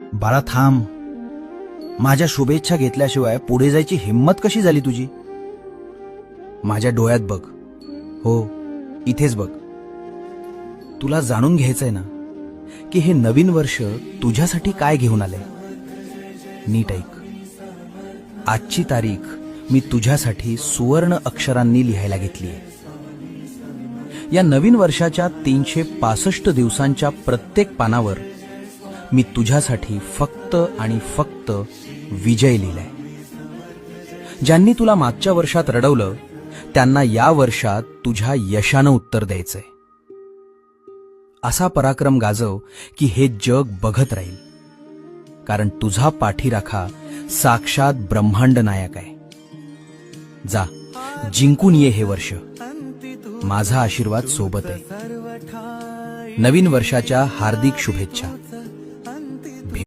बाळा थांब. माझ्या शुभेच्छा घेतल्याशिवाय पुढे जायची हिंमत कशी झाली तुझी? माझ्या डोळ्यात बघ. हो, इथेच बघ. तुला जाणून घ्यायचंय ना की हे नवीन वर्ष तुझ्यासाठी काय घेऊन आलंय. नीट ऐक. आजची तारीख मी तुझ्यासाठी सुवर्ण अक्षरांनी लिहायला घेतलीय. या नवीन वर्षाच्या 365 दिवसांच्या प्रत्येक पानावर मी तुझ्यासाठी फक्त आणि फक्त विजय लिहिलाय. ज्यांनी तुला मागच्या वर्षात रडवलं त्यांना या वर्षात तुझ्या यशानं उत्तर द्यायचंय. असा पराक्रम गाजव की हे जग बघत राहील, कारण तुझा पाठीराखा साक्षात ब्रह्मांड नायक आहे. जा, जिंकून ये हे वर्ष. माझा आशीर्वाद सोबत आहे. नवीन वर्षाच्या हार्दिक शुभेच्छा.